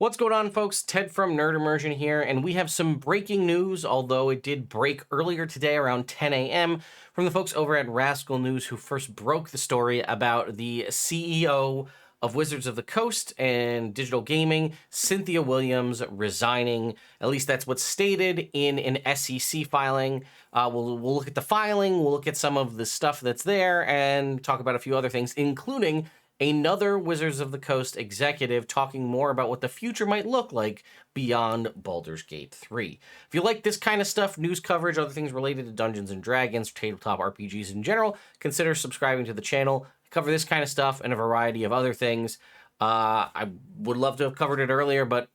What's going on, folks? Ted from Immersion here, and we have some breaking news, although it did break earlier today around 10 a.m. from the folks over at Rascal News who first broke the story about the CEO of Wizards of the Coast and Digital Gaming, Cynthia Williams, resigning. At least that's what's stated in an SEC filing. We'll look at the filing, we'll look at some of the stuff that's there, and talk about a few other things, including another Wizards of the Coast executive talking more about what the future might look like beyond Baldur's Gate 3. If you like this kind of stuff, news coverage, other things related to Dungeons & Dragons, tabletop RPGs in general, consider subscribing to the channel. I cover this kind of stuff and a variety of other things. I would love to have covered it earlier, but,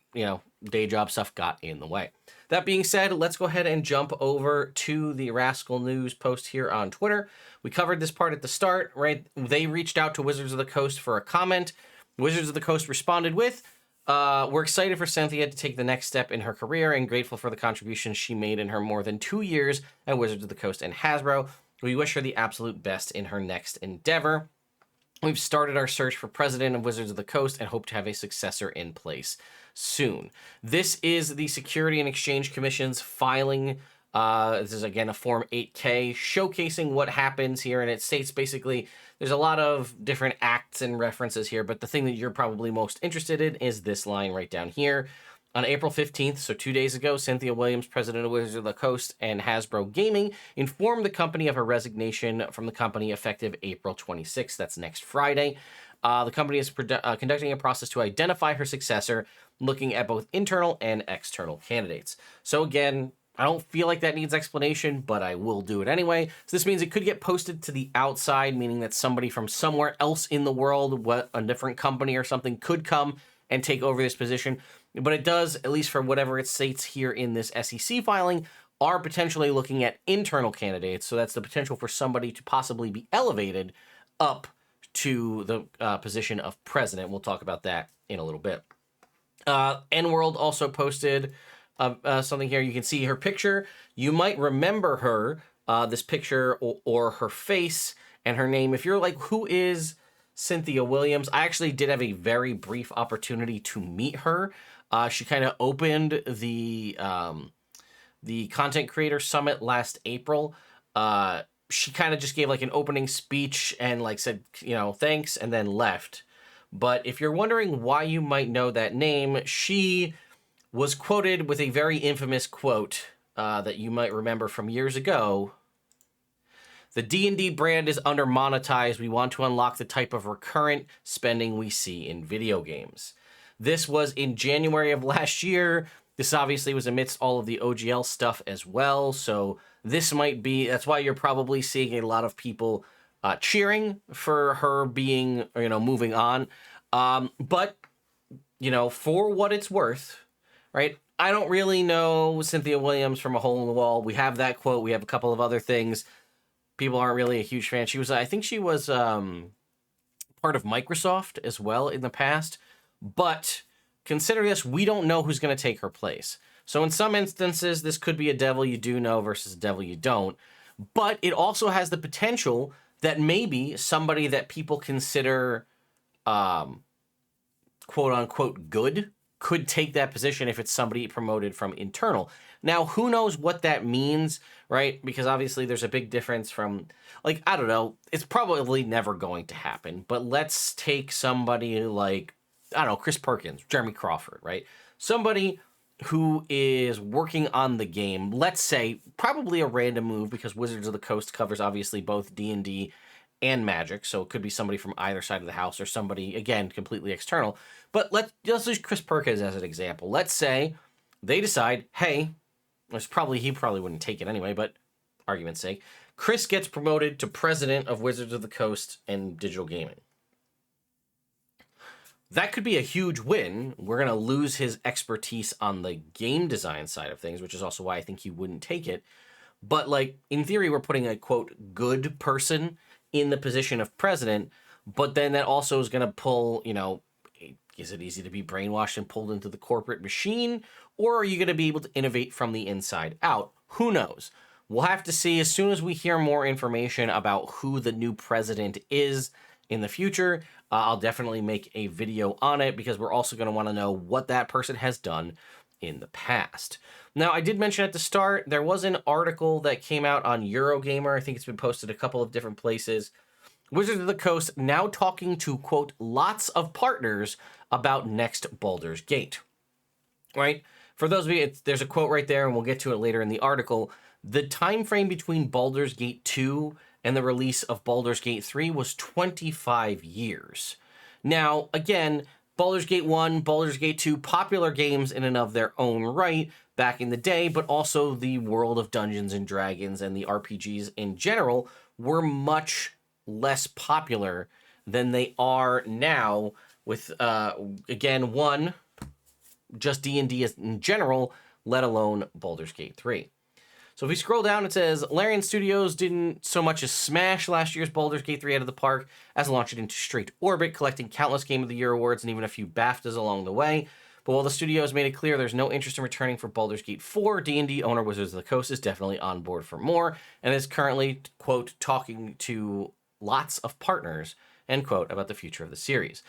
day job stuff got in the way. That being said, let's go ahead and jump over to the Rascal News post here on Twitter. We covered this part at the start, right? They reached out to Wizards of the Coast for a comment. Wizards of the Coast responded with, we're excited for Cynthia to take the next step in her career and grateful for the contributions she made in her more than 2 years at Wizards of the Coast and Hasbro. We wish her the absolute best in her next endeavor. We've started our search for president of Wizards of the Coast and hope to have a successor in place soon. This is the Security and Exchange Commission's filing. This is, again, a Form 8K showcasing what happens here, and it states basically there's a lot of different acts and references here, but the thing that you're probably most interested in is this line right down here. On April 15th, so 2 days ago, Cynthia Williams, president of Wizards of the Coast and Hasbro Gaming, informed the company of her resignation from the company effective April 26th. That's next Friday. The company is conducting a process to identify her successor, looking at both internal and external candidates. So again, I don't feel like that needs explanation, but I will do it anyway. So this means it could get posted to the outside, meaning that somebody from somewhere else in the world, a different company or something, could come and take over this position. But it does, at least for whatever it states here in this SEC filing, are potentially looking at internal candidates. So that's the potential for somebody to possibly be elevated up to the position of president. We'll talk about that in a little bit. N-World also posted something here. You can see her picture. You might remember her, this picture or her face and her name. If you're like, who is Cynthia Williams? I actually did have a very brief opportunity to meet her. She kind of opened the Content Creator Summit last April. She kind of just gave like an opening speech and like said, thanks, and then left. But if you're wondering why you might know that name, she was quoted with a very infamous quote that you might remember from years ago. The D&D brand is under-monetized. We want to unlock the type of recurrent spending we see in video games. This was in January of last year. This obviously was amidst all of the OGL stuff as well. So this might be, that's why you're probably seeing a lot of people cheering for her being, moving on. But, for what it's worth, right? I don't really know Cynthia Williams from a hole in the wall. We have that quote. We have a couple of other things. People aren't really a huge fan. I think she was part of Microsoft as well in the past. But consider this, we don't know who's going to take her place. So in some instances, this could be a devil you do know versus a devil you don't. But it also has the potential that maybe somebody that people consider quote unquote good could take that position if it's somebody promoted from internal. Now, who knows what that means, right? Because obviously there's a big difference from, like, I don't know, it's probably never going to happen. But let's take somebody like, I don't know, Chris Perkins, Jeremy Crawford, right? Somebody who is working on the game, let's say, probably a random move because Wizards of the Coast covers obviously both D&D and Magic, so it could be somebody from either side of the house or somebody, again, completely external. But let's use Chris Perkins as an example. Let's say they decide, hey, he probably wouldn't take it anyway, but argument's sake, Chris gets promoted to president of Wizards of the Coast and Digital Gaming. That could be a huge win. We're going to lose his expertise on the game design side of things, which is also why I think he wouldn't take it. But, like, in theory, we're putting a, quote, good person in the position of president, but then that also is going to pull, is it easy to be brainwashed and pulled into the corporate machine? Or are you going to be able to innovate from the inside out? Who knows? We'll have to see as soon as we hear more information about who the new president is in the future, I'll definitely make a video on it because we're also going to want to know what that person has done in the past. Now, I did mention at the start, there was an article that came out on Eurogamer. I think it's been posted a couple of different places. Wizards of the Coast now talking to, quote, lots of partners about next Baldur's Gate, right? For those of you, there's a quote right there, and we'll get to it later in the article. The time frame between Baldur's Gate 2 and the release of Baldur's Gate 3 was 25 years. Now, again, Baldur's Gate 1, Baldur's Gate 2, popular games in and of their own right back in the day, but also the world of Dungeons and Dragons and the RPGs in general were much less popular than they are now with, again, one, just D&D in general, let alone Baldur's Gate 3. So if we scroll down, it says, Larian Studios didn't so much as smash last year's Baldur's Gate 3 out of the park as launch it into straight orbit, collecting countless Game of the Year awards and even a few BAFTAs along the way. But while the studio has made it clear there's no interest in returning for Baldur's Gate 4, D&D owner Wizards of the Coast is definitely on board for more and is currently, quote, talking to lots of partners, end quote, about the future of the series.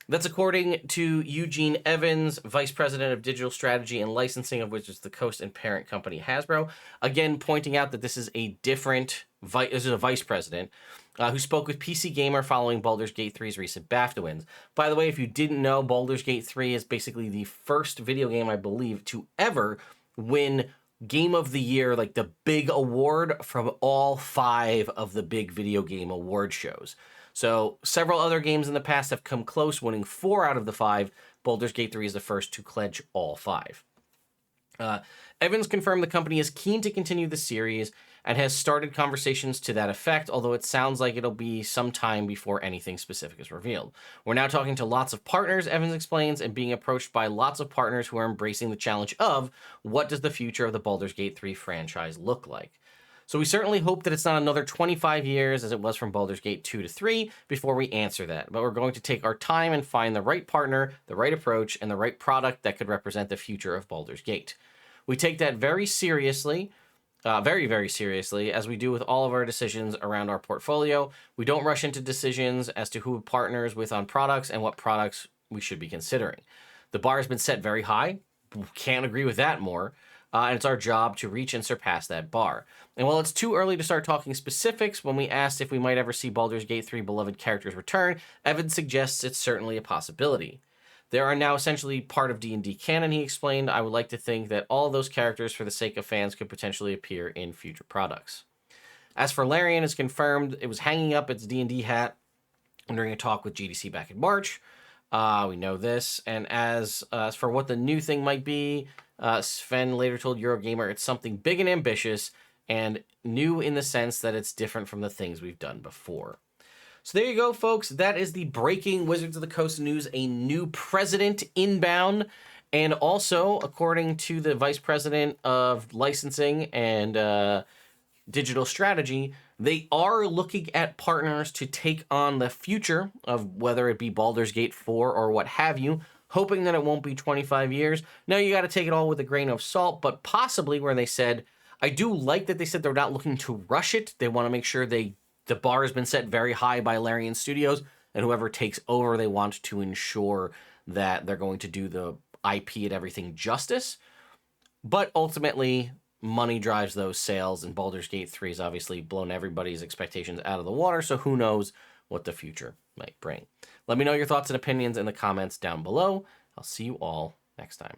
That's according to Eugene Evans, Vice President of Digital Strategy and Licensing of Wizards of the Coast and parent company Hasbro. Again, pointing out that this is a different, this is a vice president who spoke with PC Gamer following Baldur's Gate 3's recent BAFTA wins. By the way, if you didn't know, Baldur's Gate 3 is basically the first video game, I believe, to ever win Game of the Year, like the big award from all 5 of the big video game award shows. So several other games in the past have come close, winning 4 out of the 5. Baldur's Gate 3 is the first to clinch all 5. Evans confirmed the company is keen to continue the series and has started conversations to that effect, although it sounds like it'll be some time before anything specific is revealed. We're now talking to lots of partners, Evans explains, and being approached by lots of partners who are embracing the challenge of what does the future of the Baldur's Gate 3 franchise look like. So we certainly hope that it's not another 25 years as it was from Baldur's Gate 2 to 3 before we answer that. But we're going to take our time and find the right partner, the right approach, and the right product that could represent the future of Baldur's Gate. We take that very seriously, very, very seriously, as we do with all of our decisions around our portfolio. We don't rush into decisions as to who partners with on products and what products we should be considering. The bar has been set very high. Can't agree with that more. And it's our job to reach and surpass that bar. And while it's too early to start talking specifics, when we asked if we might ever see Baldur's Gate 3 beloved characters return, Evans suggests it's certainly a possibility. There are now essentially part of D&D canon, he explained. I would like to think that all of those characters, for the sake of fans, could potentially appear in future products. As for Larian, it's confirmed it was hanging up its D&D hat during a talk with GDC back in March. We know this. And as for what the new thing might be, Sven later told Eurogamer it's something big and ambitious and new in the sense that it's different from the things we've done before. So there you go, folks. That is the breaking Wizards of the Coast news. A new president inbound. And also, according to the vice president of licensing and digital strategy, they are looking at partners to take on the future of whether it be Baldur's Gate 4 or what have you, hoping that it won't be 25 years. Now, you got to take it all with a grain of salt, but possibly where they said, I do like that they said they're not looking to rush it. They want to make sure the bar has been set very high by Larian Studios, and whoever takes over, they want to ensure that they're going to do the IP and everything justice. But ultimately, money drives those sales, and Baldur's Gate 3 has obviously blown everybody's expectations out of the water, so who knows what the future might bring. Let me know your thoughts and opinions in the comments down below. I'll see you all next time.